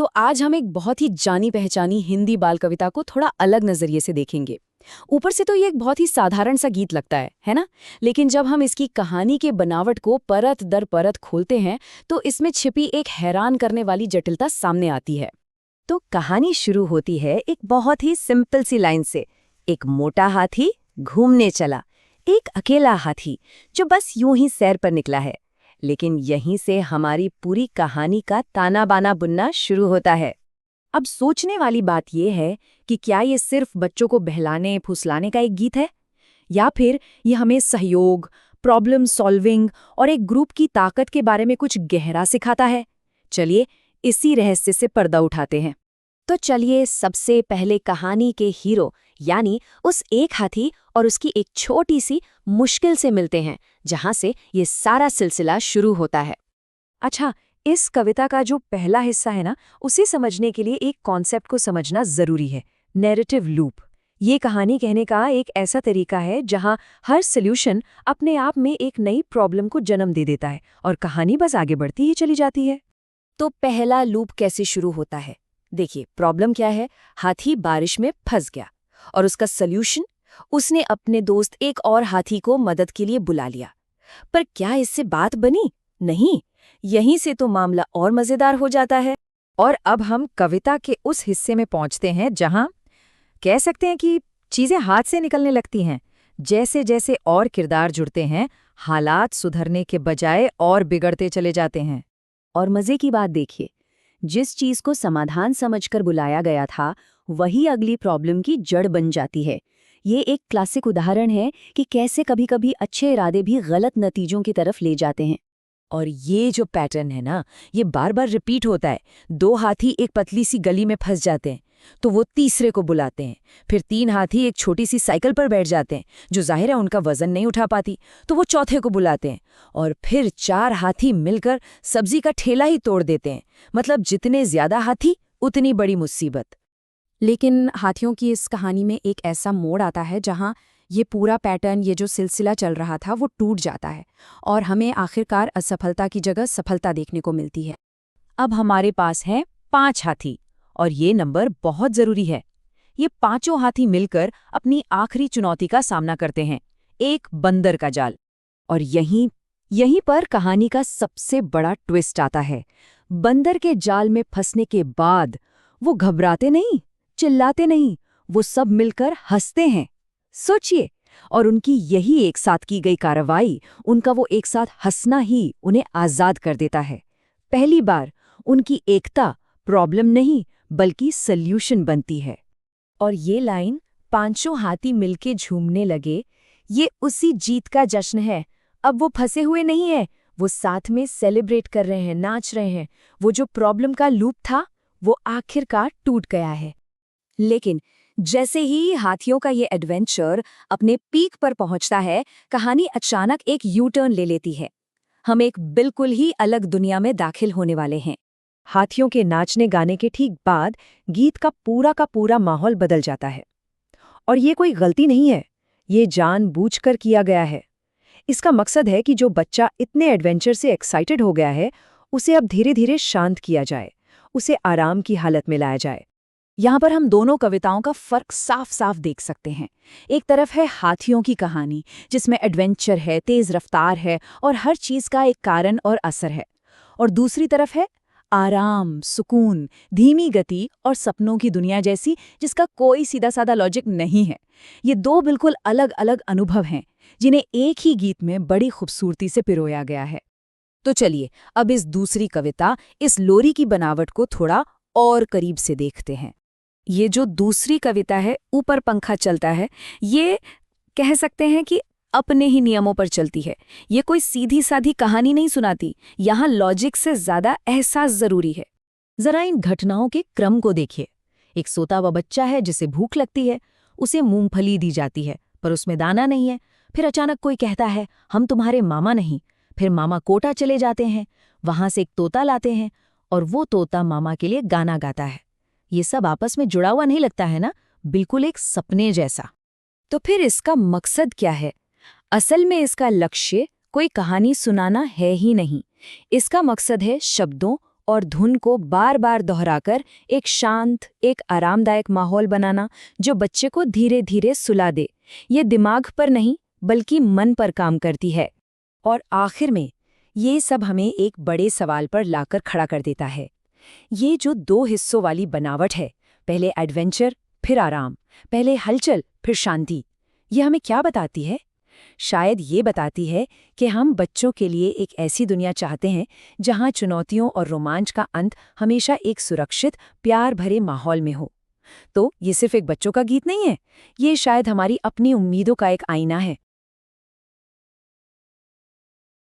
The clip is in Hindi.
तो आज हम एक बहुत ही जानी पहचानी हिंदी बाल कविता को थोड़ा अलग नजरिए से देखेंगे। ऊपर से तो ये एक बहुत ही साधारण सा गीत लगता है ना? लेकिन जब हम इसकी कहानी के बनावट को परत दर परत खोलते हैं तो इसमें छिपी एक हैरान करने वाली जटिलता सामने आती है। तो कहानी शुरू होती है एक बहुत ही सिंपल सी लाइन से। एक मोटा हाथी घूमने चला, एक अकेला हाथी जो बस यूं ही सैर पर निकला है। लेकिन यहीं से हमारी पूरी कहानी का ताना बाना बुनना शुरू होता है। अब सोचने वाली बात यह है कि क्या ये सिर्फ बच्चों को बहलाने फुसलाने का एक गीत है, या फिर ये हमें सहयोग, प्रॉब्लम सॉल्विंग और एक ग्रुप की ताकत के बारे में कुछ गहरा सिखाता है। चलिए इसी रहस्य से पर्दा उठाते हैं। तो चलिए सबसे पहले कहानी के हीरो यानी उस एक हाथी और उसकी एक छोटी सी मुश्किल से मिलते हैं, जहां से ये सारा सिलसिला शुरू होता है। अच्छा, इस कविता का जो पहला हिस्सा है ना, उसे समझने के लिए एक कॉन्सेप्ट को समझना जरूरी है, नैरेटिव लूप। ये कहानी कहने का एक ऐसा तरीका है जहां हर सॉल्यूशन अपने आप में एक नई प्रॉब्लम को जन्म दे देता है और कहानी बस आगे बढ़ती ही चली जाती है। तो पहला लूप कैसे शुरू होता है? देखिए, प्रॉब्लम क्या है? हाथी बारिश में फंस गया और उसका सॉल्यूशन, उसने अपने दोस्त एक और हाथी को मदद के लिए बुला लिया। पर क्या इससे बात बनी? नहीं। यहीं से तो मामला और मजेदार हो जाता है। और अब हम कविता के उस हिस्से में पहुंचते हैं जहां कह सकते हैं कि चीजें हाथ से निकलने लगती हैं। जैसे जैसे और किरदार जुड़ते हैं, हालात सुधरने के बजाय और बिगड़ते चले जाते हैं। और मजे की बात देखिए, जिस चीज को समाधान समझकर बुलाया गया था वही अगली प्रॉब्लम की जड़ बन जाती है। ये एक क्लासिक उदाहरण है कि कैसे कभी-कभी अच्छे इरादे भी गलत नतीजों की तरफ ले जाते हैं। और ये जो पैटर्न है ना, ये बार बार रिपीट होता है। दो हाथी एक पतली सी गली में फंस जाते हैं तो वो तीसरे को बुलाते हैं। फिर तीन हाथी एक छोटी सी साइकिल पर बैठ जाते हैं जो जाहिर है उनका वजन नहीं उठा पाती, तो वो चौथे को बुलाते हैं। और फिर चार हाथी मिलकर सब्जी का ठेला ही तोड़ देते हैं। मतलब जितने ज्यादा हाथी उतनी बड़ी मुसीबत। लेकिन हाथियों की इस कहानी में एक ऐसा मोड़ आता है जहां ये पूरा पैटर्न, ये जो सिलसिला चल रहा था, वो टूट जाता है और हमें आखिरकार असफलता की जगह सफलता देखने को मिलती है। अब हमारे पास हैं 5 हाथी और ये नंबर बहुत जरूरी है। ये पांचों हाथी मिलकर अपनी आखिरी चुनौती का सामना करते हैं, एक बंदर का जाल। और यहीं पर कहानी का सबसे बड़ा ट्विस्ट आता है। बंदर के जाल में फंसने के बाद वो घबराते नहीं, चिल्लाते नहीं, वो सब मिलकर हंसते हैं। सोचिए, और उनकी यही एक साथ की गई कार्रवाई, उनका वो एक साथ हंसना ही उन्हें आजाद कर देता है। पहली बार उनकी एकता प्रॉब्लम नहीं बल्कि सल्यूशन बनती है। और ये लाइन, पांचों हाथी मिलके झूमने लगे, ये उसी जीत का जश्न है। अब वो फंसे हुए नहीं है, वो साथ में सेलिब्रेट कर रहे हैं, नाच रहे हैं। वो जो प्रॉब्लम का लूप था वो आखिरकार टूट गया है। लेकिन जैसे ही हाथियों का ये एडवेंचर अपने पीक पर पहुंचता है, कहानी अचानक एक यू टर्न ले लेती है। हम एक बिल्कुल ही अलग दुनिया में दाखिल होने वाले हैं। हाथियों के नाचने गाने के ठीक बाद गीत का पूरा माहौल बदल जाता है। और ये कोई गलती नहीं है, ये जानबूझकर किया गया है। इसका मकसद है कि जो बच्चा इतने एडवेंचर से एक्साइटेड हो गया है, उसे अब धीरे धीरे शांत किया जाए, उसे आराम की हालत में लाया जाए। यहाँ पर हम दोनों कविताओं का फर्क साफ साफ देख सकते हैं। एक तरफ है हाथियों की कहानी जिसमें एडवेंचर है, तेज रफ्तार है और हर चीज का एक कारण और असर है। और दूसरी तरफ है आराम, सुकून, धीमी गति और सपनों की दुनिया जैसी, जिसका कोई सीधा साधा लॉजिक नहीं है। ये दो बिल्कुल अलग अलग अनुभव हैं जिन्हें एक ही गीत में बड़ी खूबसूरती से पिरोया गया है। तो चलिए अब इस दूसरी कविता, इस लोरी की बनावट को थोड़ा और करीब से देखते हैं। ये जो दूसरी कविता है, ऊपर पंखा चलता है, ये कह सकते हैं कि अपने ही नियमों पर चलती है। ये कोई सीधी साधी कहानी नहीं सुनाती, यहाँ लॉजिक से ज्यादा एहसास जरूरी है। जरा इन घटनाओं के क्रम को देखिए। एक सोता हुआ बच्चा है जिसे भूख लगती है, उसे मूंगफली दी जाती है पर उसमें दाना नहीं है। फिर अचानक कोई कहता है, हम तुम्हारे मामा नहीं। फिर मामा कोटा चले जाते हैं, वहां से एक तोता लाते हैं और वो तोता मामा के लिए गाना गाता है। ये सब आपस में जुड़ा हुआ नहीं लगता है ना? बिल्कुल एक सपने जैसा। तो फिर इसका मकसद क्या है? असल में इसका लक्ष्य कोई कहानी सुनाना है ही नहीं। इसका मकसद है शब्दों और धुन को बार बार दोहराकर एक शांत, एक आरामदायक माहौल बनाना जो बच्चे को धीरे धीरे सुला दे। ये दिमाग पर नहीं बल्कि मन पर काम करती है। और आखिर में ये सब हमें एक बड़े सवाल पर लाकर खड़ा कर देता है। ये जो 2 हिस्सों वाली बनावट है, पहले एडवेंचर फिर आराम, पहले हलचल फिर शांति, ये हमें क्या बताती है? शायद ये बताती है कि हम बच्चों के लिए एक ऐसी दुनिया चाहते हैं जहां चुनौतियों और रोमांच का अंत हमेशा एक सुरक्षित, प्यार भरे माहौल में हो। तो ये सिर्फ एक बच्चों का गीत नहीं है, ये शायद हमारी अपनी उम्मीदों का एक आईना है।